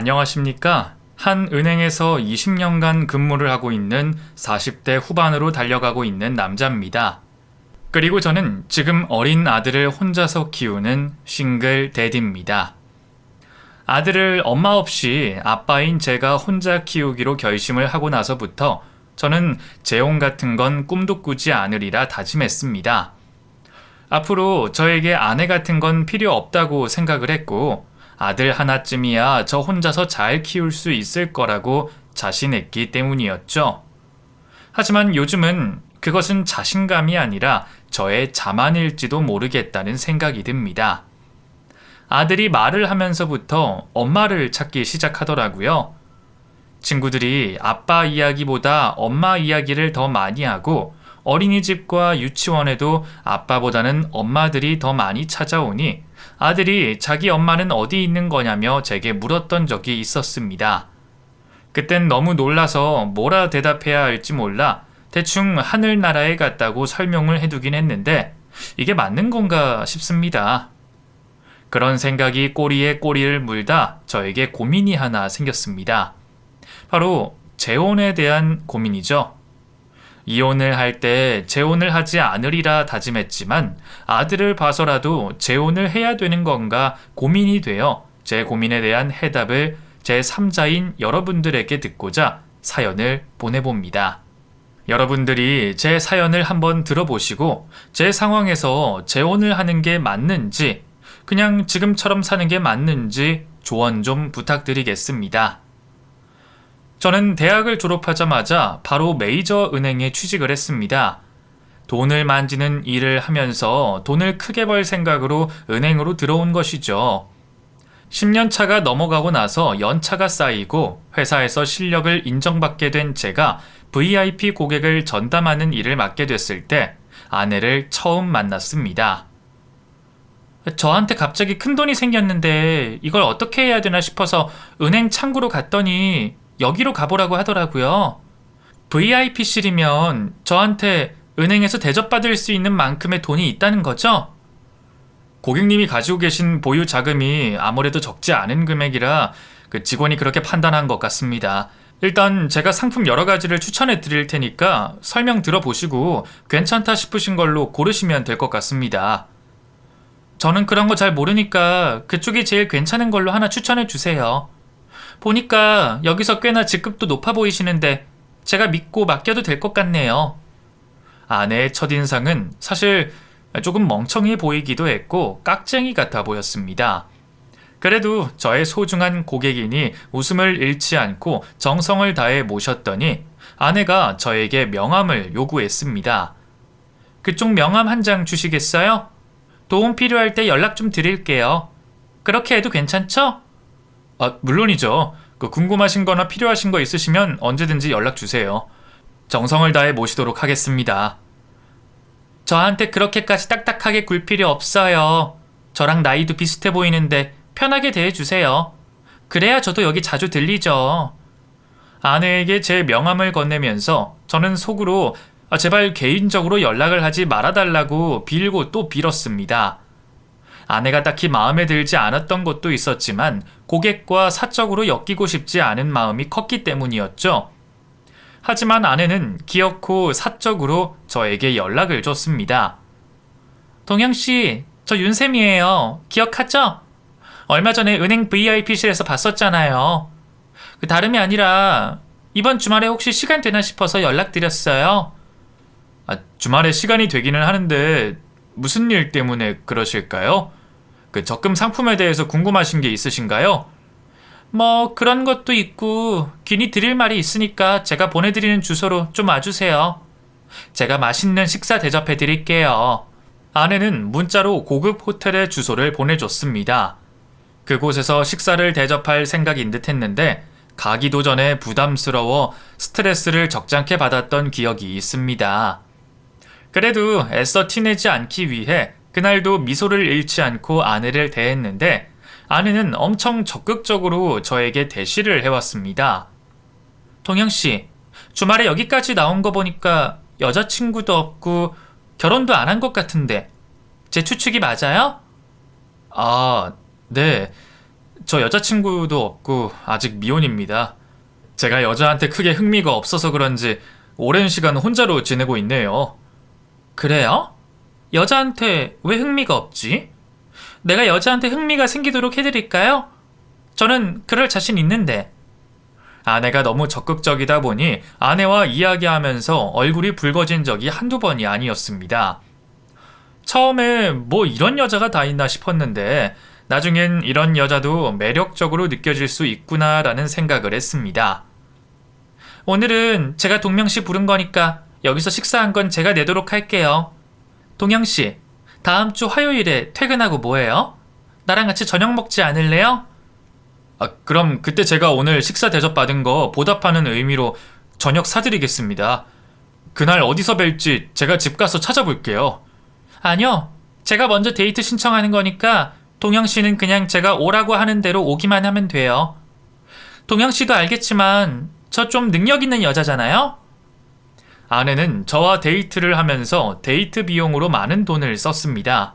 안녕하십니까? 한 은행에서 20년간 근무를 하고 있는 40대 후반으로 달려가고 있는 남자입니다. 그리고 저는 지금 어린 아들을 혼자서 키우는 싱글 데디입니다. 아들을 엄마 없이 아빠인 제가 혼자 키우기로 결심을 하고 나서부터 저는 재혼 같은 건 꿈도 꾸지 않으리라 다짐했습니다. 앞으로 저에게 아내 같은 건 필요 없다고 생각을 했고 아들 하나쯤이야 저 혼자서 잘 키울 수 있을 거라고 자신했기 때문이었죠. 하지만 요즘은 그것은 자신감이 아니라 저의 자만일지도 모르겠다는 생각이 듭니다. 아들이 말을 하면서부터 엄마를 찾기 시작하더라고요. 친구들이 아빠 이야기보다 엄마 이야기를 더 많이 하고 어린이집과 유치원에도 아빠보다는 엄마들이 더 많이 찾아오니 아들이 자기 엄마는 어디 있는 거냐며 제게 물었던 적이 있었습니다. 그땐 너무 놀라서 뭐라 대답해야 할지 몰라 대충 하늘나라에 갔다고 설명을 해두긴 했는데 이게 맞는 건가 싶습니다. 그런 생각이 꼬리에 꼬리를 물다 저에게 고민이 하나 생겼습니다. 바로 재혼에 대한 고민이죠. 이혼을 할 때 재혼을 하지 않으리라 다짐했지만 아들을 봐서라도 재혼을 해야 되는 건가 고민이 되어 제 고민에 대한 해답을 제3자인 여러분들에게 듣고자 사연을 보내봅니다. 여러분들이 제 사연을 한번 들어보시고 제 상황에서 재혼을 하는 게 맞는지 그냥 지금처럼 사는 게 맞는지 조언 좀 부탁드리겠습니다. 저는 대학을 졸업하자마자 바로 메이저 은행에 취직을 했습니다. 돈을 만지는 일을 하면서 돈을 크게 벌 생각으로 은행으로 들어온 것이죠. 10년 차가 넘어가고 나서 연차가 쌓이고 회사에서 실력을 인정받게 된 제가 VIP 고객을 전담하는 일을 맡게 됐을 때 아내를 처음 만났습니다. 저한테 갑자기 큰돈이 생겼는데 이걸 어떻게 해야 되나 싶어서 은행 창구로 갔더니 여기로 가보라고 하더라고요. VIP실이면 저한테 은행에서 대접받을 수 있는 만큼의 돈이 있다는 거죠? 고객님이 가지고 계신 보유 자금이 아무래도 적지 않은 금액이라 그 직원이 그렇게 판단한 것 같습니다. 일단 제가 상품 여러 가지를 추천해 드릴 테니까 설명 들어보시고 괜찮다 싶으신 걸로 고르시면 될 것 같습니다. 저는 그런 거 잘 모르니까 그쪽이 제일 괜찮은 걸로 하나 추천해 주세요. 보니까 여기서 꽤나 직급도 높아 보이시는데 제가 믿고 맡겨도 될 것 같네요. 아내의 첫인상은 사실 조금 멍청해 보이기도 했고 깍쟁이 같아 보였습니다. 그래도 저의 소중한 고객이니 웃음을 잃지 않고 정성을 다해 모셨더니 아내가 저에게 명함을 요구했습니다. 그쪽 명함 한 장 주시겠어요? 도움 필요할 때 연락 좀 드릴게요. 그렇게 해도 괜찮죠? 물론이죠. 궁금하신 거나 필요하신 거 있으시면 언제든지 연락 주세요. 정성을 다해 모시도록 하겠습니다. 저한테 그렇게까지 딱딱하게 굴 필요 없어요. 저랑 나이도 비슷해 보이는데 편하게 대해주세요. 그래야 저도 여기 자주 들리죠. 아내에게 제 명함을 건네면서 저는 속으로 제발 개인적으로 연락을 하지 말아달라고 빌고 또 빌었습니다. 아내가 딱히 마음에 들지 않았던 것도 있었지만 고객과 사적으로 엮이고 싶지 않은 마음이 컸기 때문이었죠. 하지만 아내는 기어코 사적으로 저에게 연락을 줬습니다. 동영씨, 저 윤쌤이에요. 기억하죠? 얼마 전에 은행 VIP실에서 봤었잖아요. 다름이 아니라 이번 주말에 혹시 시간 되나 싶어서 연락드렸어요. 주말에 시간이 되기는 하는데 무슨 일 때문에 그러실까요? 적금 상품에 대해서 궁금하신 게 있으신가요? 뭐 그런 것도 있고 괜히 드릴 말이 있으니까 제가 보내드리는 주소로 좀 와주세요. 제가 맛있는 식사 대접해 드릴게요. 아내는 문자로 고급 호텔의 주소를 보내줬습니다. 그곳에서 식사를 대접할 생각인 듯 했는데 가기도 전에 부담스러워 스트레스를 적잖게 받았던 기억이 있습니다. 그래도 애써 티내지 않기 위해 그날도 미소를 잃지 않고 아내를 대했는데 아내는 엄청 적극적으로 저에게 대시를 해왔습니다. 동영씨, 주말에 여기까지 나온 거 보니까 여자친구도 없고 결혼도 안 한 것 같은데 제 추측이 맞아요? 네. 저 여자친구도 없고 아직 미혼입니다. 제가 여자한테 크게 흥미가 없어서 그런지 오랜 시간 혼자로 지내고 있네요. 그래요? 여자한테 왜 흥미가 없지? 내가 여자한테 흥미가 생기도록 해드릴까요? 저는 그럴 자신 있는데. 아내가 너무 적극적이다 보니 아내와 이야기하면서 얼굴이 붉어진 적이 한두 번이 아니었습니다. 처음에 뭐 이런 여자가 다 있나 싶었는데 나중엔 이런 여자도 매력적으로 느껴질 수 있구나라는 생각을 했습니다. 오늘은 제가 동명씨 부른 거니까 여기서 식사한 건 제가 내도록 할게요. 동영씨, 다음 주 화요일에 퇴근하고 뭐해요? 나랑 같이 저녁 먹지 않을래요? 그럼 그때 제가 오늘 식사 대접 받은 거 보답하는 의미로 저녁 사드리겠습니다. 그날 어디서 뵐지 제가 집 가서 찾아볼게요. 아니요. 제가 먼저 데이트 신청하는 거니까 동영씨는 그냥 제가 오라고 하는 대로 오기만 하면 돼요. 동영씨도 알겠지만 저 좀 능력 있는 여자잖아요? 아내는 저와 데이트를 하면서 데이트 비용으로 많은 돈을 썼습니다.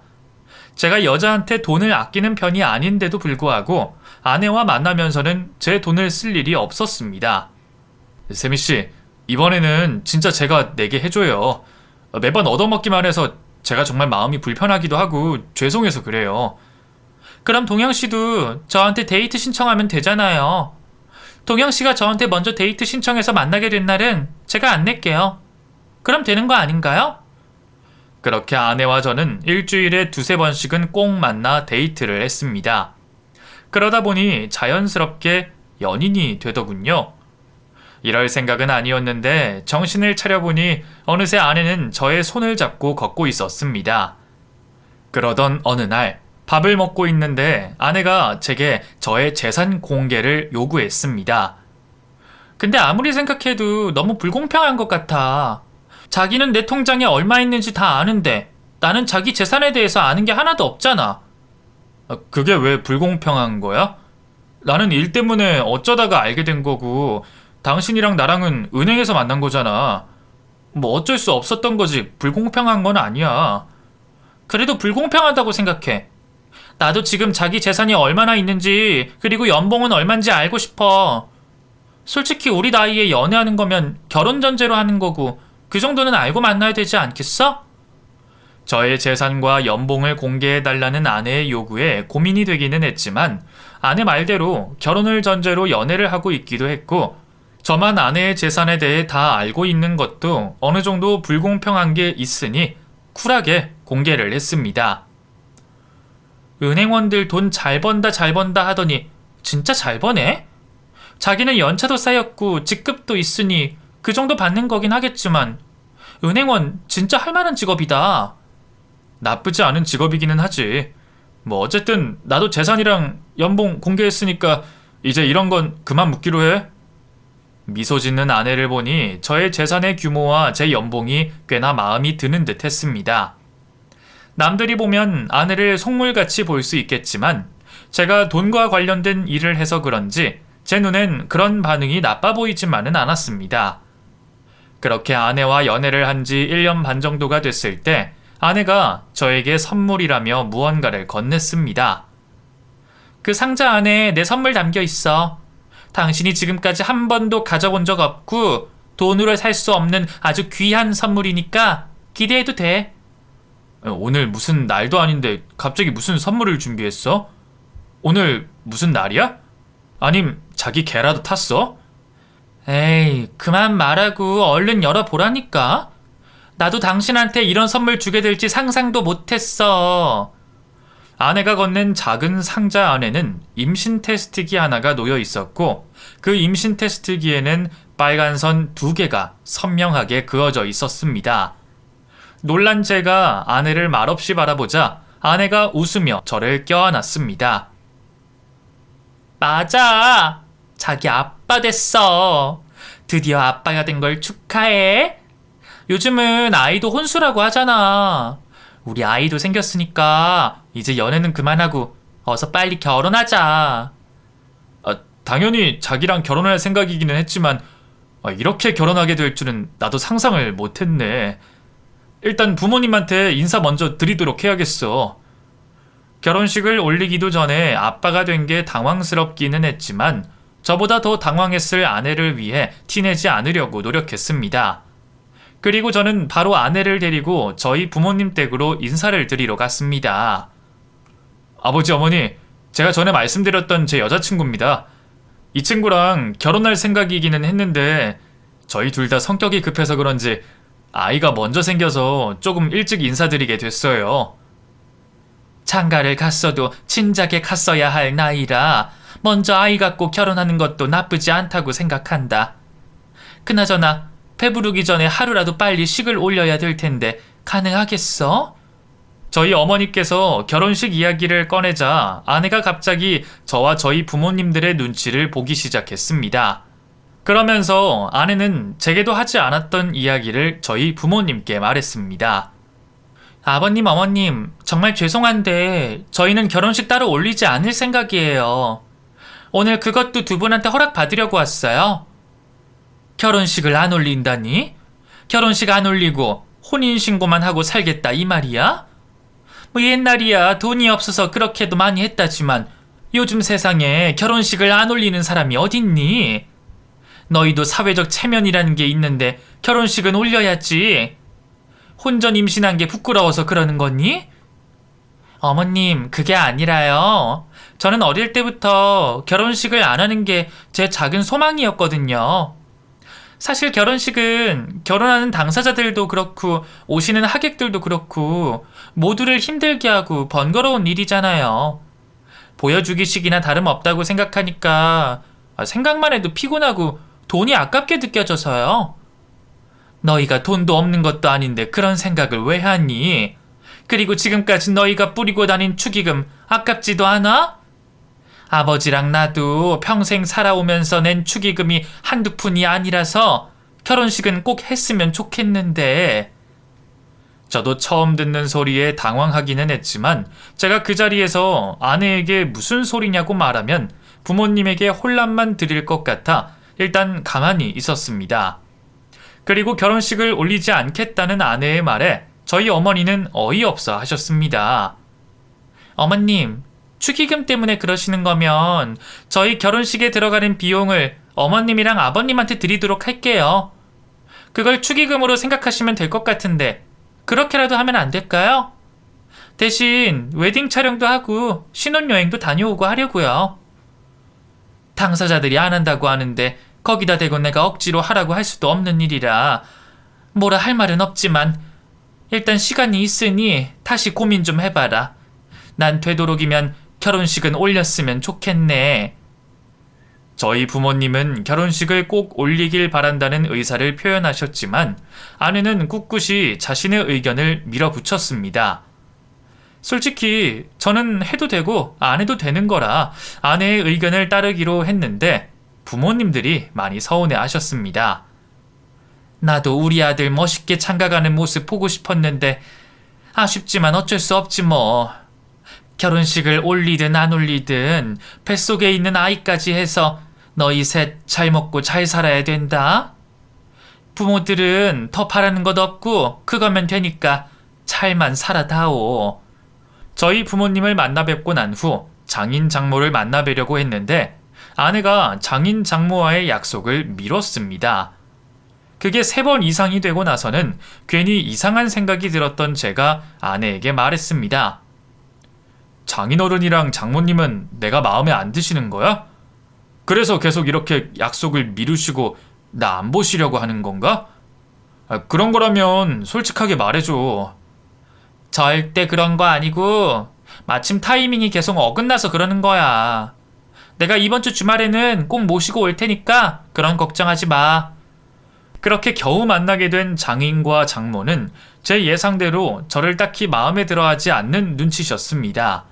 제가 여자한테 돈을 아끼는 편이 아닌데도 불구하고 아내와 만나면서는 제 돈을 쓸 일이 없었습니다. 세미씨, 이번에는 진짜 제가 내게 해줘요. 매번 얻어먹기만 해서 제가 정말 마음이 불편하기도 하고 죄송해서 그래요. 그럼 동영씨도 저한테 데이트 신청하면 되잖아요. 동영씨가 저한테 먼저 데이트 신청해서 만나게 된 날은 제가 안 낼게요. 그럼 되는 거 아닌가요? 그렇게 아내와 저는 일주일에 두세 번씩은 꼭 만나 데이트를 했습니다. 그러다 보니 자연스럽게 연인이 되더군요. 이럴 생각은 아니었는데 정신을 차려보니 어느새 아내는 저의 손을 잡고 걷고 있었습니다. 그러던 어느 날 밥을 먹고 있는데 아내가 제게 저의 재산 공개를 요구했습니다. 근데 아무리 생각해도 너무 불공평한 것 같아. 자기는 내 통장에 얼마 있는지 다 아는데 나는 자기 재산에 대해서 아는 게 하나도 없잖아. 그게 왜 불공평한 거야? 나는 일 때문에 어쩌다가 알게 된 거고 당신이랑 나랑은 은행에서 만난 거잖아. 뭐 어쩔 수 없었던 거지 불공평한 건 아니야. 그래도 불공평하다고 생각해. 나도 지금 자기 재산이 얼마나 있는지 그리고 연봉은 얼만지 알고 싶어. 솔직히 우리 나이에 연애하는 거면 결혼 전제로 하는 거고 그 정도는 알고 만나야 되지 않겠어? 저의 재산과 연봉을 공개해달라는 아내의 요구에 고민이 되기는 했지만 아내 말대로 결혼을 전제로 연애를 하고 있기도 했고 저만 아내의 재산에 대해 다 알고 있는 것도 어느 정도 불공평한 게 있으니 쿨하게 공개를 했습니다. 은행원들 돈 잘 번다 하더니 진짜 잘 버네? 자기는 연차도 쌓였고 직급도 있으니 그 정도 받는 거긴 하겠지만 은행원 진짜 할 만한 직업이다. 나쁘지 않은 직업이기는 하지. 뭐 어쨌든 나도 재산이랑 연봉 공개했으니까 이제 이런 건 그만 묻기로 해. 미소 짓는 아내를 보니 저의 재산의 규모와 제 연봉이 꽤나 마음이 드는 듯 했습니다. 남들이 보면 아내를 속물같이 볼 수 있겠지만 제가 돈과 관련된 일을 해서 그런지 제 눈엔 그런 반응이 나빠 보이지만은 않았습니다. 그렇게 아내와 연애를 한 지 1년 반 정도가 됐을 때 아내가 저에게 선물이라며 무언가를 건넸습니다. 그 상자 안에 내 선물 담겨 있어. 당신이 지금까지 한 번도 가져본 적 없고 돈으로 살 수 없는 아주 귀한 선물이니까 기대해도 돼. 오늘 무슨 날도 아닌데 갑자기 무슨 선물을 준비했어? 오늘 무슨 날이야? 아님 자기 개라도 탔어? 에이, 그만 말하고 얼른 열어보라니까. 나도 당신한테 이런 선물 주게 될지 상상도 못했어. 아내가 건넨 작은 상자 안에는 임신 테스트기 하나가 놓여 있었고 그 임신 테스트기에는 빨간 선 2개가 선명하게 그어져 있었습니다. 놀란 제가 아내를 말없이 바라보자 아내가 웃으며 저를 껴안았습니다. 맞아. 자기 아빠 됐어. 드디어 아빠가 된 걸 축하해. 요즘은 아이도 혼수라고 하잖아. 우리 아이도 생겼으니까 이제 연애는 그만하고 어서 빨리 결혼하자. 당연히 자기랑 결혼할 생각이기는 했지만 이렇게 결혼하게 될 줄은 나도 상상을 못했네. 일단 부모님한테 인사 먼저 드리도록 해야겠어. 결혼식을 올리기도 전에 아빠가 된 게 당황스럽기는 했지만 저보다 더 당황했을 아내를 위해 티내지 않으려고 노력했습니다. 그리고 저는 바로 아내를 데리고 저희 부모님 댁으로 인사를 드리러 갔습니다. 아버지, 어머니, 제가 전에 말씀드렸던 제 여자친구입니다. 이 친구랑 결혼할 생각이기는 했는데 저희 둘 다 성격이 급해서 그런지 아이가 먼저 생겨서 조금 일찍 인사드리게 됐어요. 장가를 갔어도 진작에 갔어야 할 나이라 먼저 아이 갖고 결혼하는 것도 나쁘지 않다고 생각한다. 그나저나 배부르기 전에 하루라도 빨리 식을 올려야 될 텐데 가능하겠어? 저희 어머니께서 결혼식 이야기를 꺼내자 아내가 갑자기 저와 저희 부모님들의 눈치를 보기 시작했습니다. 그러면서 아내는 제게도 하지 않았던 이야기를 저희 부모님께 말했습니다. 아버님, 어머님, 정말 죄송한데 저희는 결혼식 따로 올리지 않을 생각이에요. 오늘 그것도 두 분한테 허락받으려고 왔어요. 결혼식을 안 올린다니? 결혼식 안 올리고 혼인신고만 하고 살겠다 이 말이야? 뭐 옛날이야 돈이 없어서 그렇게도 많이 했다지만 요즘 세상에 결혼식을 안 올리는 사람이 어딨니? 너희도 사회적 체면이라는 게 있는데 결혼식은 올려야지. 혼전 임신한 게 부끄러워서 그러는 거니? 어머님, 그게 아니라요. 저는 어릴 때부터 결혼식을 안 하는 게 제 작은 소망이었거든요. 사실 결혼식은 결혼하는 당사자들도 그렇고 오시는 하객들도 그렇고 모두를 힘들게 하고 번거로운 일이잖아요. 보여주기식이나 다름없다고 생각하니까 생각만 해도 피곤하고 돈이 아깝게 느껴져서요. 너희가 돈도 없는 것도 아닌데 그런 생각을 왜 하니? 그리고 지금까지 너희가 뿌리고 다닌 축의금 아깝지도 않아? 아버지랑 나도 평생 살아오면서 낸 축의금이 한두 푼이 아니라서 결혼식은 꼭 했으면 좋겠는데. 저도 처음 듣는 소리에 당황하기는 했지만 제가 그 자리에서 아내에게 무슨 소리냐고 말하면 부모님에게 혼란만 드릴 것 같아 일단 가만히 있었습니다. 그리고 결혼식을 올리지 않겠다는 아내의 말에 저희 어머니는 어이없어 하셨습니다. 어머님, 축의금 때문에 그러시는 거면 저희 결혼식에 들어가는 비용을 어머님이랑 아버님한테 드리도록 할게요. 그걸 축의금으로 생각하시면 될 것 같은데 그렇게라도 하면 안 될까요? 대신 웨딩 촬영도 하고 신혼여행도 다녀오고 하려고요. 당사자들이 안 한다고 하는데 거기다 대고 내가 억지로 하라고 할 수도 없는 일이라 뭐라 할 말은 없지만 일단 시간이 있으니 다시 고민 좀 해봐라. 난 되도록이면 결혼식은 올렸으면 좋겠네. 저희 부모님은 결혼식을 꼭 올리길 바란다는 의사를 표현하셨지만 아내는 꿋꿋이 자신의 의견을 밀어붙였습니다. 솔직히 저는 해도 되고 안 해도 되는 거라 아내의 의견을 따르기로 했는데 부모님들이 많이 서운해 하셨습니다. 나도 우리 아들 멋있게 장가가는 모습 보고 싶었는데 아쉽지만 어쩔 수 없지 뭐. 결혼식을 올리든 안 올리든 뱃속에 있는 아이까지 해서 너희 셋 잘 먹고 잘 살아야 된다. 부모들은 더 바라는 것 없고 그거면 되니까 잘만 살아다오. 저희 부모님을 만나 뵙고 난 후 장인 장모를 만나 뵈려고 했는데 아내가 장인 장모와의 약속을 미뤘습니다. 그게 3번 이상이 되고 나서는 괜히 이상한 생각이 들었던 제가 아내에게 말했습니다. 장인어른이랑 장모님은 내가 마음에 안 드시는 거야? 그래서 계속 이렇게 약속을 미루시고 나 안 보시려고 하는 건가? 그런 거라면 솔직하게 말해줘. 절대 그런 거 아니고 마침 타이밍이 계속 어긋나서 그러는 거야. 내가 이번 주 주말에는 꼭 모시고 올 테니까 그런 걱정하지 마. 그렇게 겨우 만나게 된 장인과 장모는 제 예상대로 저를 딱히 마음에 들어하지 않는 눈치셨습니다.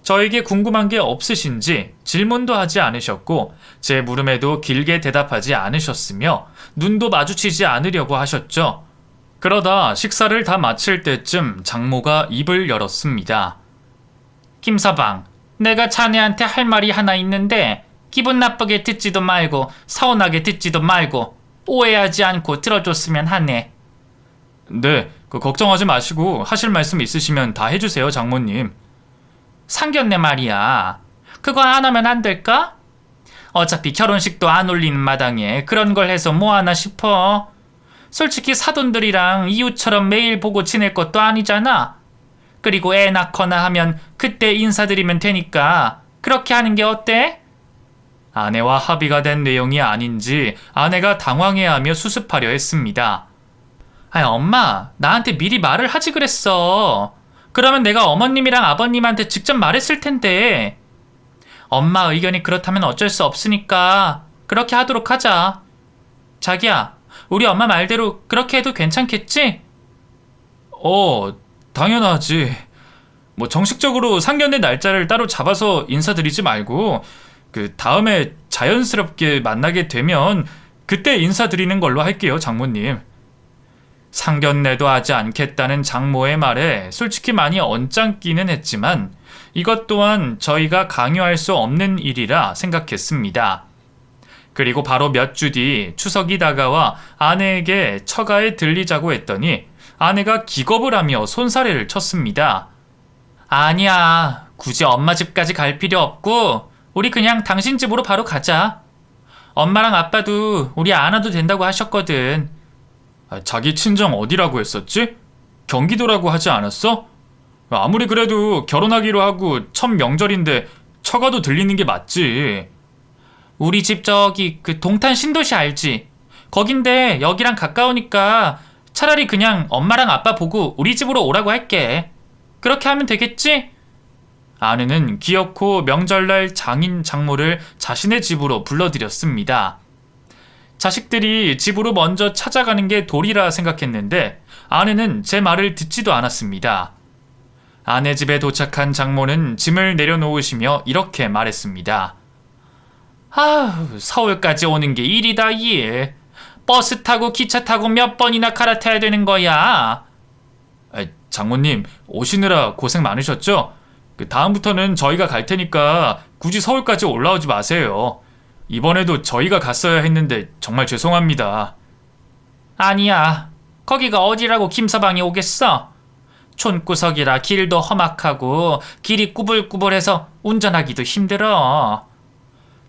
저에게 궁금한 게 없으신지 질문도 하지 않으셨고 제 물음에도 길게 대답하지 않으셨으며 눈도 마주치지 않으려고 하셨죠. 그러다 식사를 다 마칠 때쯤 장모가 입을 열었습니다. 김서방, 내가 자네한테 할 말이 하나 있는데 기분 나쁘게 듣지도 말고 서운하게 듣지도 말고 오해하지 않고 들어줬으면 하네. 네, 걱정하지 마시고 하실 말씀 있으시면 다 해주세요, 장모님. 상견례 말이야. 그거 안 하면 안 될까? 어차피 결혼식도 안 올리는 마당에 그런 걸 해서 뭐 하나 싶어. 솔직히 사돈들이랑 이웃처럼 매일 보고 지낼 것도 아니잖아. 그리고 애 낳거나 하면 그때 인사드리면 되니까 그렇게 하는 게 어때? 아내와 합의가 된 내용이 아닌지 아내가 당황해하며 수습하려 했습니다. 아니, 엄마, 나한테 미리 말을 하지 그랬어. 그러면 내가 어머님이랑 아버님한테 직접 말했을 텐데. 엄마 의견이 그렇다면 어쩔 수 없으니까 그렇게 하도록 하자. 자기야, 우리 엄마 말대로 그렇게 해도 괜찮겠지? 당연하지. 뭐 정식적으로 상견례 날짜를 따로 잡아서 인사드리지 말고 그 다음에 자연스럽게 만나게 되면 그때 인사드리는 걸로 할게요, 장모님. 상견례도 하지 않겠다는 장모의 말에 솔직히 많이 언짢기는 했지만 이것 또한 저희가 강요할 수 없는 일이라 생각했습니다. 그리고 바로 몇 주 뒤 추석이 다가와 아내에게 처가에 들리자고 했더니 아내가 기겁을 하며 손사래를 쳤습니다. 아니야, 굳이 엄마 집까지 갈 필요 없고 우리 그냥 당신 집으로 바로 가자. 엄마랑 아빠도 우리 안 와도 된다고 하셨거든. 자기 친정 어디라고 했었지? 경기도라고 하지 않았어? 아무리 그래도 결혼하기로 하고 첫 명절인데 처가도 들리는 게 맞지. 우리 집 저기 그 동탄 신도시 알지? 거긴데 여기랑 가까우니까 차라리 그냥 엄마랑 아빠 보고 우리 집으로 오라고 할게. 그렇게 하면 되겠지? 아내는 기어코 명절날 장인 장모를 자신의 집으로 불러들였습니다. 자식들이 집으로 먼저 찾아가는 게 도리라 생각했는데 아내는 제 말을 듣지도 않았습니다. 아내 집에 도착한 장모는 짐을 내려놓으시며 이렇게 말했습니다. 서울까지 오는 게 일이다 일. 버스 타고 기차 타고 몇 번이나 갈아타야 되는 거야. 장모님, 오시느라 고생 많으셨죠? 다음부터는 저희가 갈 테니까 굳이 서울까지 올라오지 마세요. 이번에도 저희가 갔어야 했는데 정말 죄송합니다. 아니야, 거기가 어디라고 김서방이 오겠어? 촌구석이라 길도 험악하고 길이 꾸불꾸불해서 운전하기도 힘들어.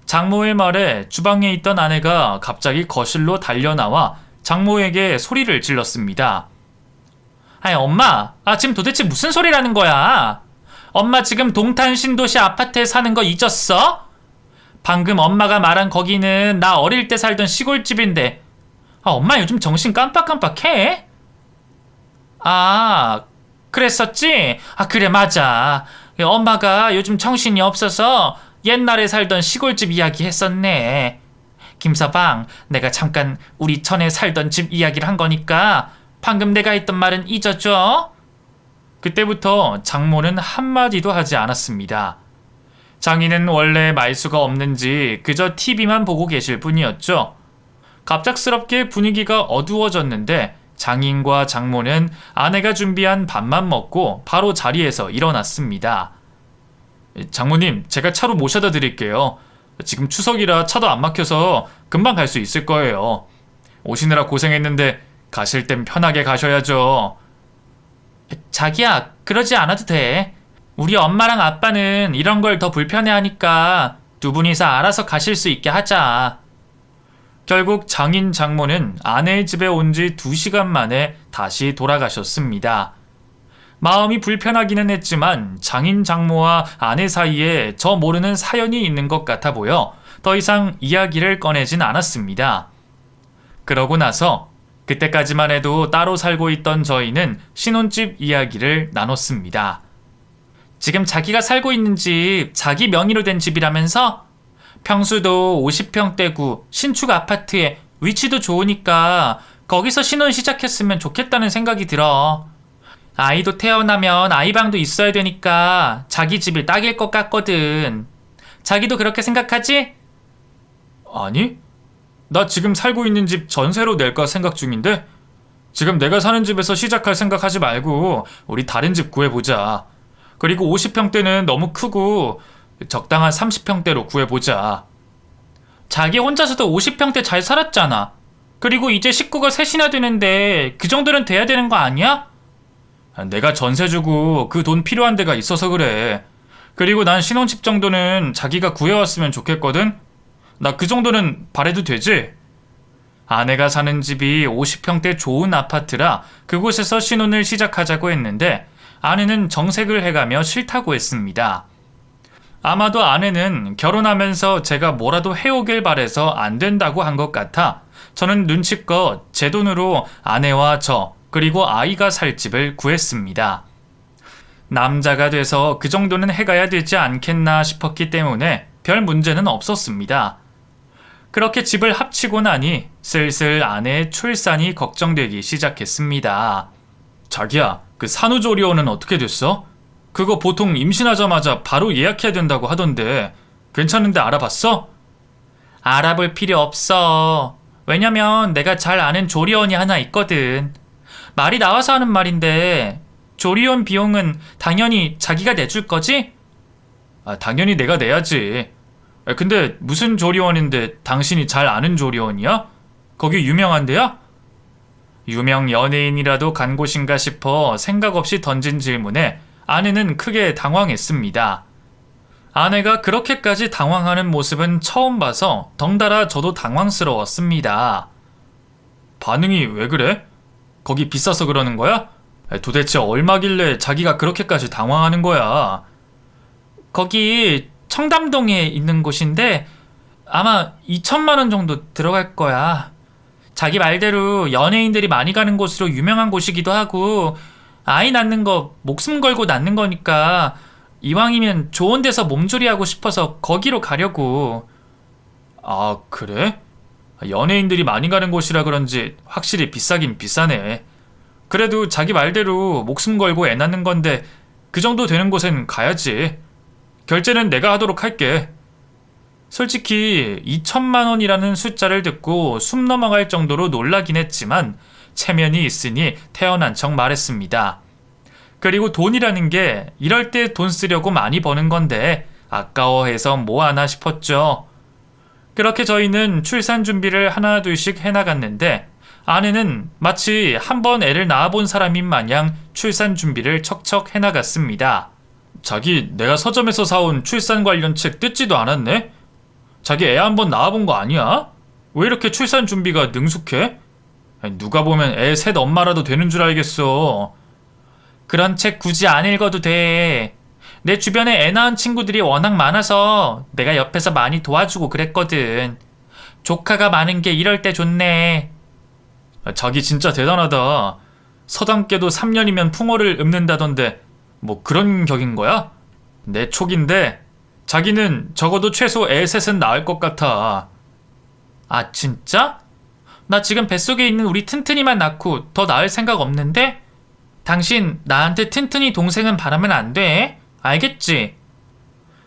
장모의 말에 주방에 있던 아내가 갑자기 거실로 달려나와 장모에게 소리를 질렀습니다. 아니, 엄마, 지금 도대체 무슨 소리라는 거야? 엄마 지금 동탄 신도시 아파트에 사는 거 잊었어? 방금 엄마가 말한 거기는 나 어릴 때 살던 시골집인데. 엄마 요즘 정신 깜빡깜빡해? 그랬었지? 그래, 맞아. 엄마가 요즘 정신이 없어서 옛날에 살던 시골집 이야기 했었네. 김서방, 내가 잠깐 우리 전에 살던 집 이야기를 한 거니까 방금 내가 했던 말은 잊어줘. 그때부터 장모는 한마디도 하지 않았습니다. 장인은 원래 말수가 없는지 그저 TV만 보고 계실 뿐이었죠. 갑작스럽게 분위기가 어두워졌는데 장인과 장모는 아내가 준비한 밥만 먹고 바로 자리에서 일어났습니다. 장모님, 제가 차로 모셔다 드릴게요. 지금 추석이라 차도 안 막혀서 금방 갈 수 있을 거예요. 오시느라 고생했는데 가실 땐 편하게 가셔야죠. 자기야, 그러지 않아도 돼. 우리 엄마랑 아빠는 이런 걸 더 불편해하니까 두 분이서 알아서 가실 수 있게 하자. 결국 장인 장모는 아내의 집에 온 지 2시간 만에 다시 돌아가셨습니다. 마음이 불편하기는 했지만 장인 장모와 아내 사이에 저 모르는 사연이 있는 것 같아 보여 더 이상 이야기를 꺼내진 않았습니다. 그러고 나서 그때까지만 해도 따로 살고 있던 저희는 신혼집 이야기를 나눴습니다. 지금 자기가 살고 있는 집 자기 명의로 된 집이라면서? 평수도 50평대고 신축 아파트에 위치도 좋으니까 거기서 신혼 시작했으면 좋겠다는 생각이 들어. 아이도 태어나면 아이방도 있어야 되니까 자기 집이 딱일 것 같거든. 자기도 그렇게 생각하지? 아니, 나 지금 살고 있는 집 전세로 낼까 생각 중인데 지금 내가 사는 집에서 시작할 생각하지 말고 우리 다른 집 구해보자. 그리고 50평대는 너무 크고 적당한 30평대로 구해보자. 자기 혼자서도 50평대 잘 살았잖아. 그리고 이제 식구가 셋이나 되는데 그 정도는 돼야 되는 거 아니야? 내가 전세 주고 그 돈 필요한 데가 있어서 그래. 그리고 난 신혼집 정도는 자기가 구해왔으면 좋겠거든? 나 그 정도는 바래도 되지? 아내가 사는 집이 50평대 좋은 아파트라 그곳에서 신혼을 시작하자고 했는데 아내는 정색을 해가며 싫다고 했습니다. 아마도 아내는 결혼하면서 제가 뭐라도 해오길 바래서 안 된다고 한 것 같아 저는 눈치껏 제 돈으로 아내와 저 그리고 아이가 살 집을 구했습니다. 남자가 돼서 그 정도는 해가야 되지 않겠나 싶었기 때문에 별 문제는 없었습니다. 그렇게 집을 합치고 나니 슬슬 아내의 출산이 걱정되기 시작했습니다. 자기야, 그 산후조리원은 어떻게 됐어? 그거 보통 임신하자마자 바로 예약해야 된다고 하던데 괜찮은데 알아봤어? 알아볼 필요 없어. 왜냐면 내가 잘 아는 조리원이 하나 있거든. 말이 나와서 하는 말인데 조리원 비용은 당연히 자기가 내줄 거지? 당연히 내가 내야지. 근데 무슨 조리원인데 당신이 잘 아는 조리원이야? 거기 유명한 데야? 유명 연예인이라도 간 곳인가 싶어 생각 없이 던진 질문에 아내는 크게 당황했습니다. 아내가 그렇게까지 당황하는 모습은 처음 봐서 덩달아 저도 당황스러웠습니다. 반응이 왜 그래? 거기 비싸서 그러는 거야? 도대체 얼마길래 자기가 그렇게까지 당황하는 거야? 거기 청담동에 있는 곳인데 아마 2천만 원 정도 들어갈 거야. 자기 말대로 연예인들이 많이 가는 곳으로 유명한 곳이기도 하고 아이 낳는 거 목숨 걸고 낳는 거니까 이왕이면 좋은 데서 몸조리하고 싶어서 거기로 가려고. 아, 그래? 연예인들이 많이 가는 곳이라 그런지 확실히 비싸긴 비싸네. 그래도 자기 말대로 목숨 걸고 애 낳는 건데 그 정도 되는 곳엔 가야지. 결제는 내가 하도록 할게. 솔직히 2천만 원이라는 숫자를 듣고 숨 넘어갈 정도로 놀라긴 했지만 체면이 있으니 태어난 척 말했습니다. 그리고 돈이라는 게 이럴 때 돈 쓰려고 많이 버는 건데 아까워해서 뭐 하나 싶었죠. 그렇게 저희는 출산 준비를 하나 둘씩 해나갔는데 아내는 마치 한 번 애를 낳아본 사람인 마냥 출산 준비를 척척 해나갔습니다. 자기 내가 서점에서 사온 출산 관련 책 뜯지도 않았네? 자기 애 한 번 낳아본 거 아니야? 왜 이렇게 출산 준비가 능숙해? 누가 보면 애 셋 엄마라도 되는 줄 알겠어. 그런 책 굳이 안 읽어도 돼. 내 주변에 애 낳은 친구들이 워낙 많아서 내가 옆에서 많이 도와주고 그랬거든. 조카가 많은 게 이럴 때 좋네. 자기 진짜 대단하다. 서당께도 3년이면 풍어를 읊는다던데 뭐 그런 격인 거야? 내 촉인데 자기는 적어도 최소 애 셋은 낳을 것 같아. 아, 진짜? 나 지금 뱃속에 있는 우리 튼튼이만 낳고 더 낳을 생각 없는데? 당신 나한테 튼튼이 동생은 바라면 안 돼. 알겠지?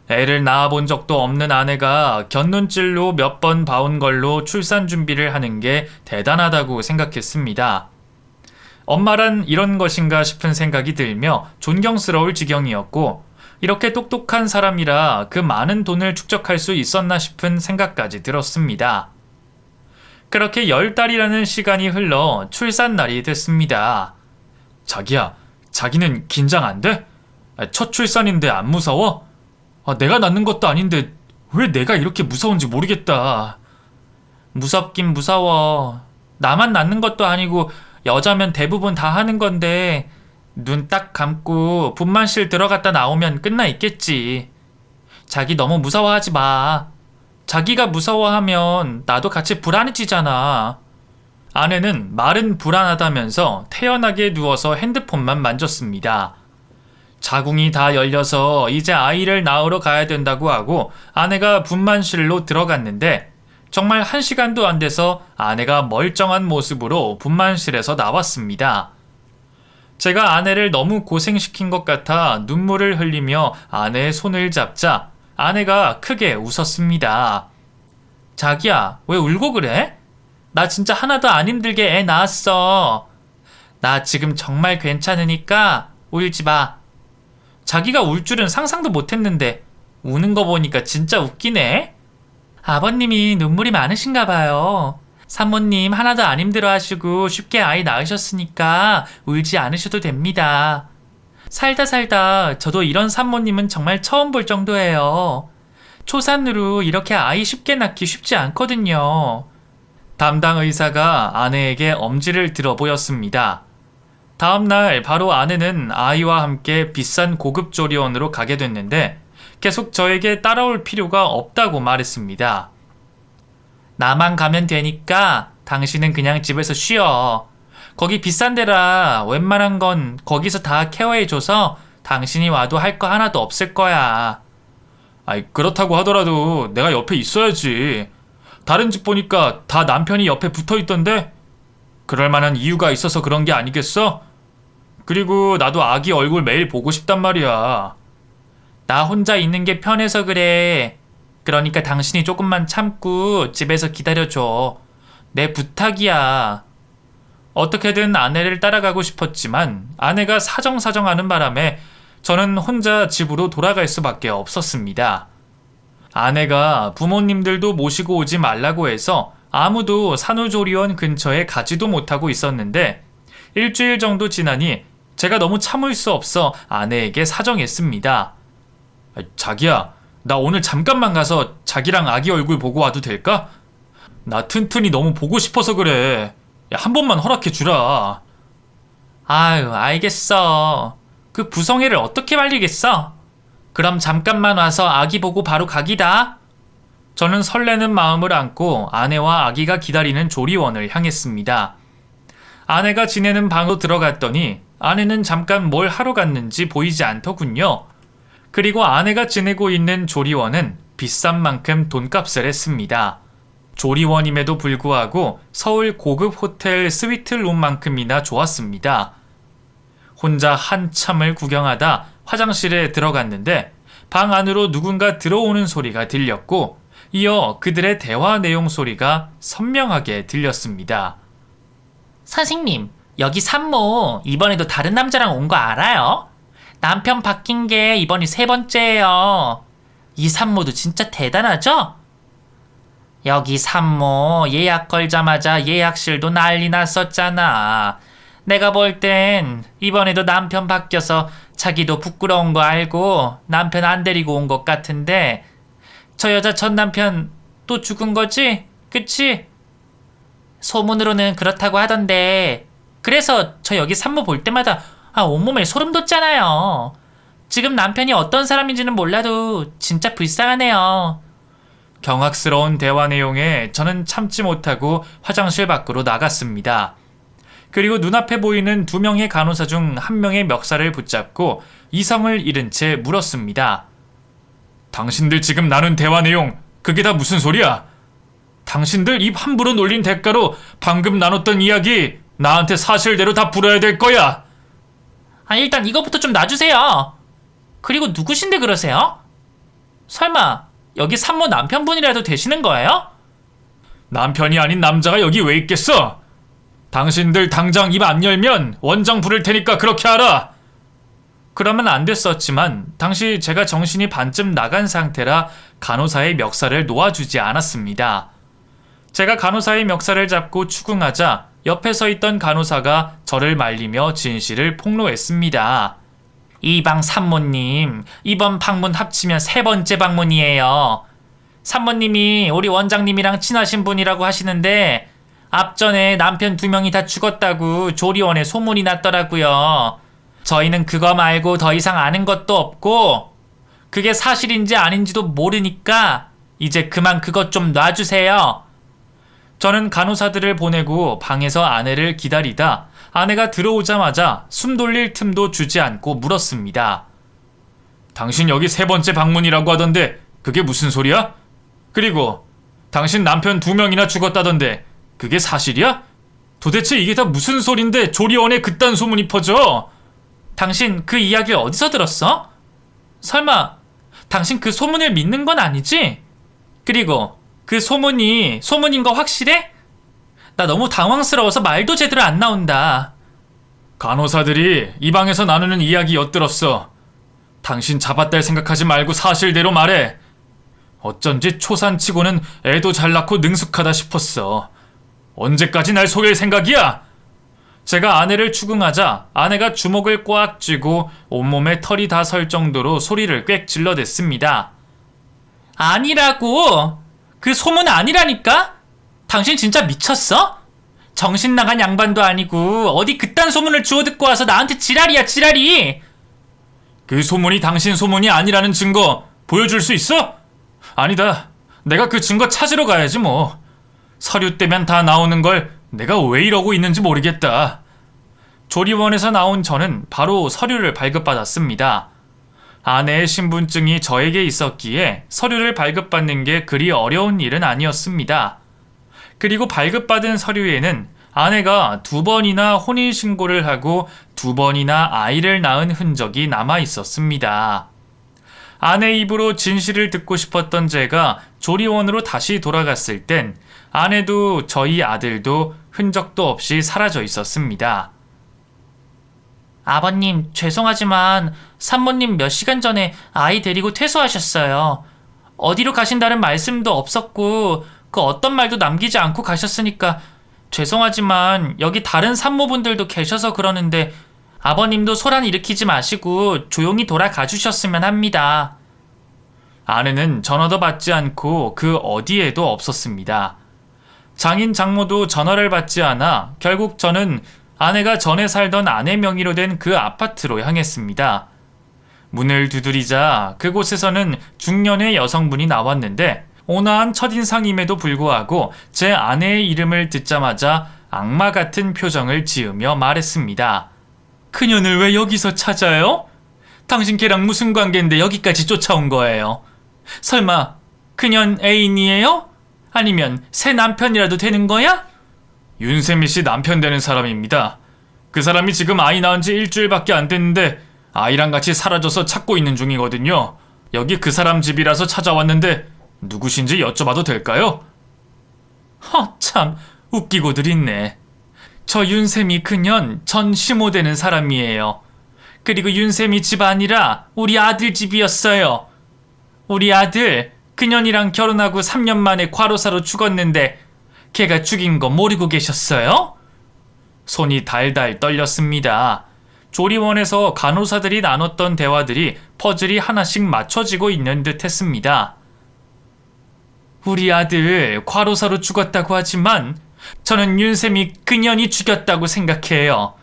애를 낳아본 적도 없는 아내가 곁눈질로 몇 번 봐온 걸로 출산 준비를 하는 게 대단하다고 생각했습니다. 엄마란 이런 것인가 싶은 생각이 들며 존경스러울 지경이었고 이렇게 똑똑한 사람이라 그 많은 돈을 축적할 수 있었나 싶은 생각까지 들었습니다. 그렇게 10달이라는 시간이 흘러 출산날이 됐습니다. 자기야, 자기는 긴장 안 돼? 첫 출산인데 안 무서워? 내가 낳는 것도 아닌데 왜 내가 이렇게 무서운지 모르겠다. 무섭긴 무서워. 나만 낳는 것도 아니고 여자면 대부분 다 하는 건데 눈 딱 감고 분만실 들어갔다 나오면 끝나 있겠지. 자기 너무 무서워하지 마. 자기가 무서워하면 나도 같이 불안해지잖아. 아내는 말은 불안하다면서 태연하게 누워서 핸드폰만 만졌습니다. 자궁이 다 열려서 이제 아이를 낳으러 가야 된다고 하고 아내가 분만실로 들어갔는데 정말 1시간도 안 돼서 아내가 멀쩡한 모습으로 분만실에서 나왔습니다. 제가 아내를 너무 고생시킨 것 같아 눈물을 흘리며 아내의 손을 잡자 아내가 크게 웃었습니다. 자기야, 왜 울고 그래? 나 진짜 하나도 안 힘들게 애 낳았어. 나 지금 정말 괜찮으니까 울지 마. 자기가 울 줄은 상상도 못했는데 우는 거 보니까 진짜 웃기네. 아버님이 눈물이 많으신가 봐요. 산모님 하나도 안 힘들어 하시고 쉽게 아이 낳으셨으니까 울지 않으셔도 됩니다. 살다 살다 저도 이런 산모님은 정말 처음 볼 정도예요. 초산으로 이렇게 아이 쉽게 낳기 쉽지 않거든요. 담당 의사가 아내에게 엄지를 들어 보였습니다. 다음날 바로 아내는 아이와 함께 비싼 고급 조리원으로 가게 됐는데 계속 저에게 따라올 필요가 없다고 말했습니다. 나만 가면 되니까 당신은 그냥 집에서 쉬어. 거기 비싼 데라 웬만한 건 거기서 다 케어해줘서 당신이 와도 할 거 하나도 없을 거야. 아이, 그렇다고 하더라도 내가 옆에 있어야지. 다른 집 보니까 다 남편이 옆에 붙어 있던데? 그럴 만한 이유가 있어서 그런 게 아니겠어? 그리고 나도 아기 얼굴 매일 보고 싶단 말이야. 나 혼자 있는 게 편해서 그래. 그러니까 당신이 조금만 참고 집에서 기다려줘. 내 부탁이야. 어떻게든 아내를 따라가고 싶었지만 아내가 사정사정하는 바람에 저는 혼자 집으로 돌아갈 수밖에 없었습니다. 아내가 부모님들도 모시고 오지 말라고 해서 아무도 산후조리원 근처에 가지도 못하고 있었는데 일주일 정도 지나니 제가 너무 참을 수 없어 아내에게 사정했습니다. 자기야, 나 오늘 잠깐만 가서 자기랑 아기 얼굴 보고 와도 될까? 나 튼튼이 너무 보고 싶어서 그래. 야, 한 번만 허락해 주라. 아유, 알겠어. 그 부성애를 어떻게 말리겠어? 그럼 잠깐만 와서 아기 보고 바로 가기다. 저는 설레는 마음을 안고 아내와 아기가 기다리는 조리원을 향했습니다. 아내가 지내는 방으로 들어갔더니 아내는 잠깐 뭘 하러 갔는지 보이지 않더군요. 그리고 아내가 지내고 있는 조리원은 비싼 만큼 돈값을 했습니다. 조리원임에도 불구하고 서울 고급 호텔 스위트룸만큼이나 좋았습니다. 혼자 한참을 구경하다 화장실에 들어갔는데 방 안으로 누군가 들어오는 소리가 들렸고 이어 그들의 대화 내용 소리가 선명하게 들렸습니다. 선생님, 여기 산모 이번에도 다른 남자랑 온 거 알아요? 남편 바뀐 게 이번이 3번째예요. 이 산모도 진짜 대단하죠? 여기 산모 예약 걸자마자 예약실도 난리 났었잖아. 내가 볼 땐 이번에도 남편 바뀌어서 자기도 부끄러운 거 알고 남편 안 데리고 온 것 같은데 저 여자 전 남편 또 죽은 거지? 그치? 소문으로는 그렇다고 하던데 그래서 저 여기 산모 볼 때마다 온몸에 소름 돋잖아요. 지금 남편이 어떤 사람인지는 몰라도 진짜 불쌍하네요. 경악스러운 대화 내용에 저는 참지 못하고 화장실 밖으로 나갔습니다. 그리고 눈앞에 보이는 2명의 간호사 중 1명의 멱살을 붙잡고 이성을 잃은 채 물었습니다. 당신들 지금 나눈 대화 내용 그게 다 무슨 소리야? 당신들 입 함부로 놀린 대가로 방금 나눴던 이야기 나한테 사실대로 다 풀어야 될 거야. 일단 이거부터 좀 놔주세요. 그리고 누구신데 그러세요? 설마 여기 산모 남편분이라도 되시는 거예요? 남편이 아닌 남자가 여기 왜 있겠어? 당신들 당장 입 안 열면 원장 부를 테니까 그렇게 하라. 그러면 안 됐었지만 당시 제가 정신이 반쯤 나간 상태라 간호사의 멱살을 놓아주지 않았습니다. 제가 간호사의 멱살을 잡고 추궁하자 옆에 서 있던 간호사가 저를 말리며 진실을 폭로했습니다. 이 방 산모님, 이번 방문 합치면 3번째 방문이에요. 산모님이 우리 원장님이랑 친하신 분이라고 하시는데 앞전에 남편 2명이 다 죽었다고 조리원에 소문이 났더라고요. 저희는 그거 말고 더 이상 아는 것도 없고 그게 사실인지 아닌지도 모르니까 이제 그만 그것 좀 놔주세요. 저는 간호사들을 보내고 방에서 아내를 기다리다 아내가 들어오자마자 숨 돌릴 틈도 주지 않고 물었습니다. 당신 여기 3번째 방문이라고 하던데 그게 무슨 소리야? 그리고 당신 남편 2명이나 죽었다던데 그게 사실이야? 도대체 이게 다 무슨 소린데 조리원에 그딴 소문이 퍼져? 당신 그 이야기를 어디서 들었어? 설마 당신 그 소문을 믿는 건 아니지? 그리고 그 소문인 거 확실해? 나 너무 당황스러워서 말도 제대로 안 나온다. 간호사들이 이 방에서 나누는 이야기 엿들었어. 당신 잡았달 생각하지 말고 사실대로 말해. 어쩐지 초산치고는 애도 잘 낳고 능숙하다 싶었어. 언제까지 날 속일 생각이야? 제가 아내를 추궁하자 아내가 주먹을 꽉 쥐고 온몸에 털이 다 설 정도로 소리를 꽥 질러댔습니다. 아니라고! 그 소문 아니라니까? 당신 진짜 미쳤어? 정신 나간 양반도 아니고 어디 그딴 소문을 주워 듣고 와서 나한테 지랄이야, 지랄이! 그 소문이 당신 소문이 아니라는 증거 보여줄 수 있어? 아니다. 내가 그 증거 찾으러 가야지 뭐. 서류 떼면 다 나오는 걸 내가 왜 이러고 있는지 모르겠다. 조리원에서 나온 저는 바로 서류를 발급받았습니다. 아내의 신분증이 저에게 있었기에 서류를 발급받는 게 그리 어려운 일은 아니었습니다. 그리고 발급받은 서류에는 아내가 2번이나 혼인신고를 하고 2번이나 아이를 낳은 흔적이 남아 있었습니다. 아내 입으로 진실을 듣고 싶었던 제가 조리원으로 다시 돌아갔을 땐 아내도 저희 아들도 흔적도 없이 사라져 있었습니다. 아버님, 죄송하지만 산모님 몇 시간 전에 아이 데리고 퇴소하셨어요. 어디로 가신다는 말씀도 없었고 그 어떤 말도 남기지 않고 가셨으니까 죄송하지만 여기 다른 산모분들도 계셔서 그러는데 아버님도 소란 일으키지 마시고 조용히 돌아가 주셨으면 합니다. 아내는 전화도 받지 않고 그 어디에도 없었습니다. 장인 장모도 전화를 받지 않아 결국 저는 아내가 전에 살던 아내 명의로 된 그 아파트로 향했습니다. 문을 두드리자 그곳에서는 중년의 여성분이 나왔는데 온화한 첫인상임에도 불구하고 제 아내의 이름을 듣자마자 악마 같은 표정을 지으며 말했습니다. 그년을 왜 여기서 찾아요? 당신 걔랑 무슨 관계인데 여기까지 쫓아온 거예요? 설마 그년 애인이에요? 아니면 새 남편이라도 되는 거야? 윤세미 씨 남편 되는 사람입니다. 그 사람이 지금 아이 낳은 지 일주일밖에 안 됐는데 아이랑 같이 사라져서 찾고 있는 중이거든요. 여기 그 사람 집이라서 찾아왔는데 누구신지 여쭤봐도 될까요? 참 웃기고들 있네. 저 윤세미 그년 전 시모 되는 사람이에요. 그리고 윤세미 집 아니라 우리 아들 집이었어요. 우리 아들 그년이랑 결혼하고 3년 만에 과로사로 죽었는데 걔가 죽인 거 모르고 계셨어요? 손이 달달 떨렸습니다. 조리원에서 간호사들이 나눴던 대화들이 퍼즐이 하나씩 맞춰지고 있는 듯 했습니다. 우리 아들 과로사로 죽었다고 하지만 저는 윤쌤이 그년이 죽였다고 생각해요.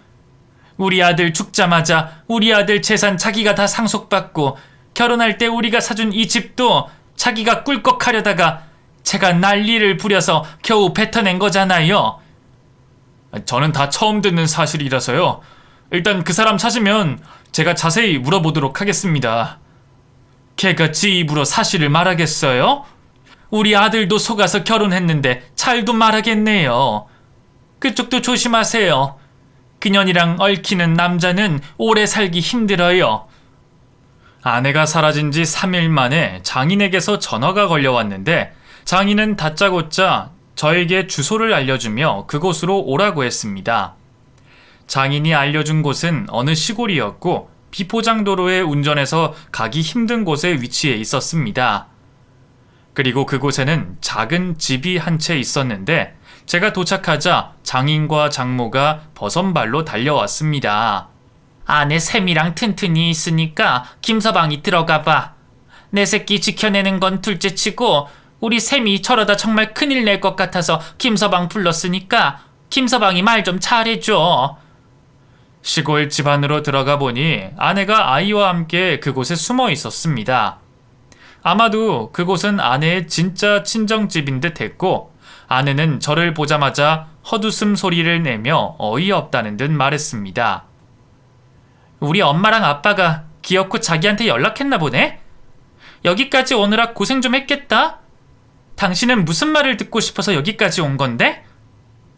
우리 아들 죽자마자 우리 아들 재산 자기가 다 상속받고 결혼할 때 우리가 사준 이 집도 자기가 꿀꺽하려다가 제가 난리를 부려서 겨우 뱉어낸 거잖아요. 저는 다 처음 듣는 사실이라서요. 일단 그 사람 찾으면 제가 자세히 물어보도록 하겠습니다. 걔가 지 입으로 사실을 말하겠어요? 우리 아들도 속아서 결혼했는데 잘도 말하겠네요. 그쪽도 조심하세요. 그년이랑 얽히는 남자는 오래 살기 힘들어요. 아내가 사라진 지 3일 만에 장인에게서 전화가 걸려왔는데 장인은 다짜고짜 저에게 주소를 알려주며 그곳으로 오라고 했습니다. 장인이 알려준 곳은 어느 시골이었고 비포장도로에 운전해서 가기 힘든 곳에 위치해 있었습니다. 그리고 그곳에는 작은 집이 한 채 있었는데 제가 도착하자 장인과 장모가 버선발로 달려왔습니다. 안에 샘이랑 튼튼이 있으니까 김서방이 들어가봐. 내 새끼 지켜내는 건 둘째치고 우리 샘이 저러다 정말 큰일 낼 것 같아서 김서방 불렀으니까 김서방이 말 좀 잘해줘. 시골 집 안으로 들어가 보니 아내가 아이와 함께 그곳에 숨어 있었습니다. 아마도 그곳은 아내의 진짜 친정집인 듯 했고 아내는 저를 보자마자 헛웃음 소리를 내며 어이없다는 듯 말했습니다. 우리 엄마랑 아빠가 기어코 자기한테 연락했나 보네? 여기까지 오느라 고생 좀 했겠다? 당신은 무슨 말을 듣고 싶어서 여기까지 온 건데?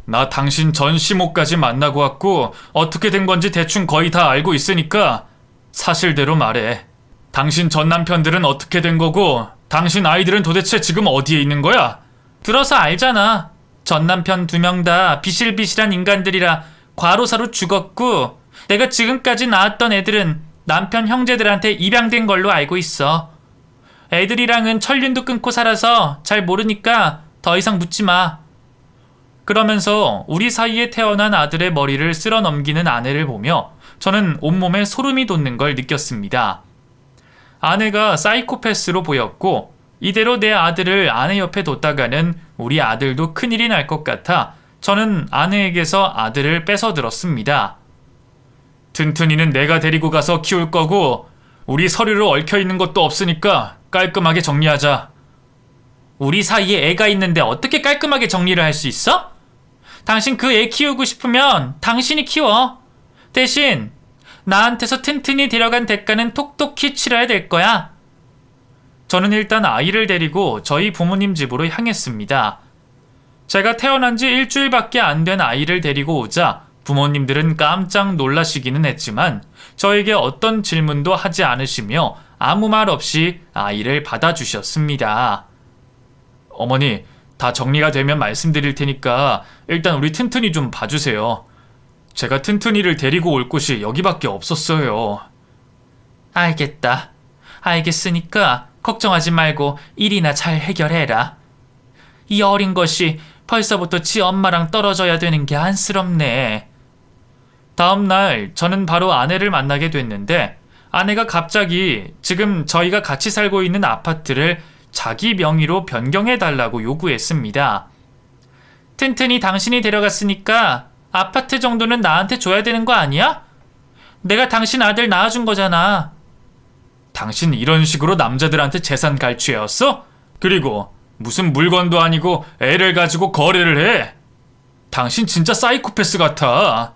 나 당신 전 시모까지 만나고 왔고 어떻게 된 건지 대충 거의 다 알고 있으니까 사실대로 말해. 당신 전 남편들은 어떻게 된 거고 당신 아이들은 도대체 지금 어디에 있는 거야? 들어서 알잖아. 전 남편 2명 다 비실비실한 인간들이라 과로사로 죽었고 내가 지금까지 낳았던 애들은 남편 형제들한테 입양된 걸로 알고 있어. 애들이랑은 천륜도 끊고 살아서 잘 모르니까 더 이상 묻지 마. 그러면서 우리 사이에 태어난 아들의 머리를 쓸어 넘기는 아내를 보며 저는 온몸에 소름이 돋는 걸 느꼈습니다. 아내가 사이코패스로 보였고 이대로 내 아들을 아내 옆에 뒀다가는 우리 아들도 큰일이 날 것 같아 저는 아내에게서 아들을 뺏어들었습니다. 튼튼이는 내가 데리고 가서 키울 거고 우리 서류로 얽혀있는 것도 없으니까 깔끔하게 정리하자. 우리 사이에 애가 있는데 어떻게 깔끔하게 정리를 할 수 있어? 당신 그 애 키우고 싶으면 당신이 키워. 대신 나한테서 튼튼이 데려간 대가는 톡톡히 치러야 될 거야. 저는 일단 아이를 데리고 저희 부모님 집으로 향했습니다. 제가 태어난 지 일주일밖에 안 된 아이를 데리고 오자 부모님들은 깜짝 놀라시기는 했지만 저에게 어떤 질문도 하지 않으시며 아무 말 없이 아이를 받아주셨습니다. 어머니, 다 정리가 되면 말씀드릴 테니까 일단 우리 튼튼이 좀 봐주세요. 제가 튼튼이를 데리고 올 곳이 여기밖에 없었어요. 알겠다. 알겠으니까 걱정하지 말고 일이나 잘 해결해라. 이 어린 것이 벌써부터 지 엄마랑 떨어져야 되는 게 안쓰럽네. 다음 날 저는 바로 아내를 만나게 됐는데 아내가 갑자기 지금 저희가 같이 살고 있는 아파트를 자기 명의로 변경해달라고 요구했습니다. 튼튼이 당신이 데려갔으니까 아파트 정도는 나한테 줘야 되는 거 아니야? 내가 당신 아들 낳아준 거잖아. 당신 이런 식으로 남자들한테 재산 갈취해왔어? 그리고 무슨 물건도 아니고 애를 가지고 거래를 해? 당신 진짜 사이코패스 같아.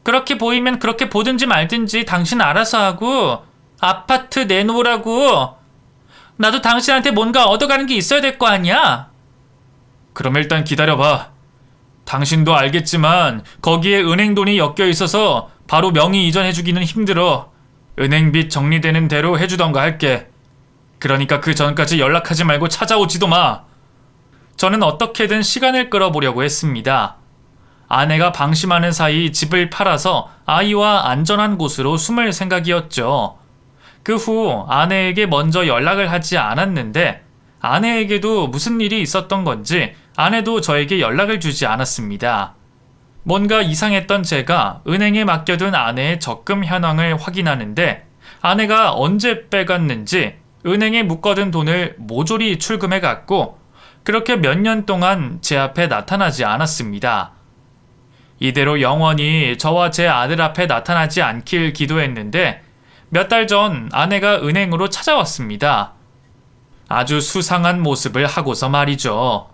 그렇게 보이면 그렇게 보든지 말든지 당신 알아서 하고 아파트 내놓으라고. 나도 당신한테 뭔가 얻어가는 게 있어야 될 거 아니야? 그럼 일단 기다려봐. 당신도 알겠지만 거기에 은행 돈이 엮여 있어서 바로 명의 이전해주기는 힘들어. 은행빚 정리되는 대로 해주던가 할게. 그러니까 그 전까지 연락하지 말고 찾아오지도 마. 저는 어떻게든 시간을 끌어보려고 했습니다. 아내가 방심하는 사이 집을 팔아서 아이와 안전한 곳으로 숨을 생각이었죠. 그 후 아내에게 먼저 연락을 하지 않았는데 아내에게도 무슨 일이 있었던 건지 아내도 저에게 연락을 주지 않았습니다. 뭔가 이상했던 제가 은행에 맡겨둔 아내의 적금 현황을 확인하는데 아내가 언제 빼갔는지 은행에 묶어둔 돈을 모조리 출금해 갔고 그렇게 몇 년 동안 제 앞에 나타나지 않았습니다. 이대로 영원히 저와 제 아들 앞에 나타나지 않길 기도했는데 몇 달 전 아내가 은행으로 찾아왔습니다. 아주 수상한 모습을 하고서 말이죠.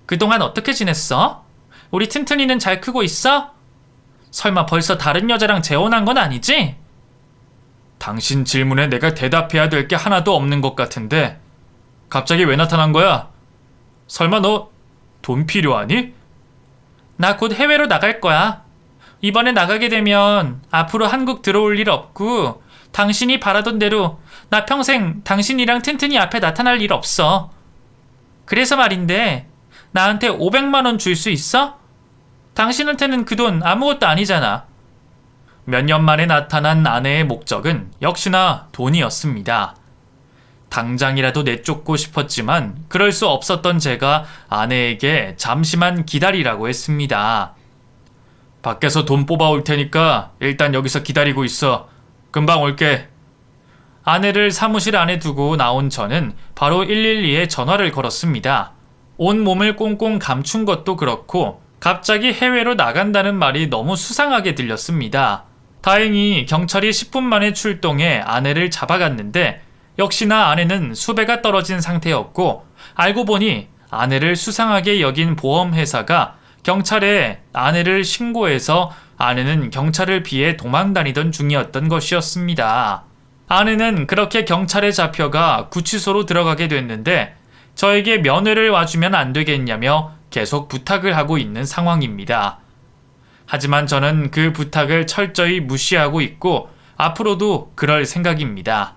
그동안 어떻게 지냈어? 우리 튼튼이는 잘 크고 있어? 설마 벌써 다른 여자랑 재혼한 건 아니지? 당신 질문에 내가 대답해야 될 게 하나도 없는 것 같은데 갑자기 왜 나타난 거야? 설마 너 돈 필요하니? 나 곧 해외로 나갈 거야. 이번에 나가게 되면 앞으로 한국 들어올 일 없고 당신이 바라던 대로 나 평생 당신이랑 튼튼이 앞에 나타날 일 없어. 그래서 말인데 나한테 500만 원 줄 수 있어? 당신한테는 그 돈 아무것도 아니잖아. 몇 년 만에 나타난 아내의 목적은 역시나 돈이었습니다. 당장이라도 내쫓고 싶었지만 그럴 수 없었던 제가 아내에게 잠시만 기다리라고 했습니다. 밖에서 돈 뽑아올 테니까 일단 여기서 기다리고 있어. 금방 올게. 아내를 사무실 안에 두고 나온 저는 바로 112에 전화를 걸었습니다. 온 몸을 꽁꽁 감춘 것도 그렇고 갑자기 해외로 나간다는 말이 너무 수상하게 들렸습니다. 다행히 경찰이 10분 만에 출동해 아내를 잡아갔는데 역시나 아내는 수배가 떨어진 상태였고 알고 보니 아내를 수상하게 여긴 보험회사가 경찰에 아내를 신고해서 아내는 경찰을 피해 도망다니던 중이었던 것이었습니다. 아내는 그렇게 경찰에 잡혀가 구치소로 들어가게 됐는데 저에게 면회를 와주면 안 되겠냐며 계속 부탁을 하고 있는 상황입니다. 하지만 저는 그 부탁을 철저히 무시하고 있고 앞으로도 그럴 생각입니다.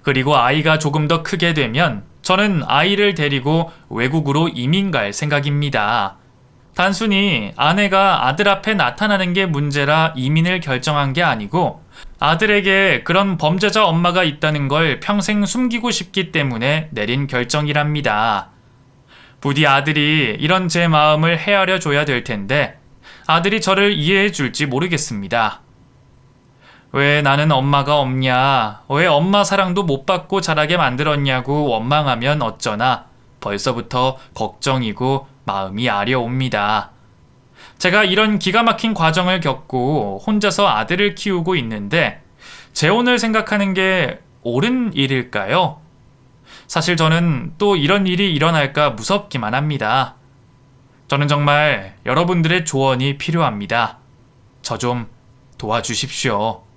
그리고 아이가 조금 더 크게 되면 저는 아이를 데리고 외국으로 이민 갈 생각입니다. 단순히 아내가 아들 앞에 나타나는 게 문제라 이민을 결정한 게 아니고 아들에게 그런 범죄자 엄마가 있다는 걸 평생 숨기고 싶기 때문에 내린 결정이랍니다. 부디 아들이 이런 제 마음을 헤아려 줘야 될 텐데 아들이 저를 이해해 줄지 모르겠습니다. 왜 나는 엄마가 없냐, 왜 엄마 사랑도 못 받고 자라게 만들었냐고 원망하면 어쩌나 벌써부터 걱정이고 마음이 아려옵니다. 제가 이런 기가 막힌 과정을 겪고 혼자서 아들을 키우고 있는데 재혼을 생각하는 게 옳은 일일까요? 사실 저는 또 이런 일이 일어날까 무섭기만 합니다. 저는 정말 여러분들의 조언이 필요합니다. 저 좀 도와주십시오.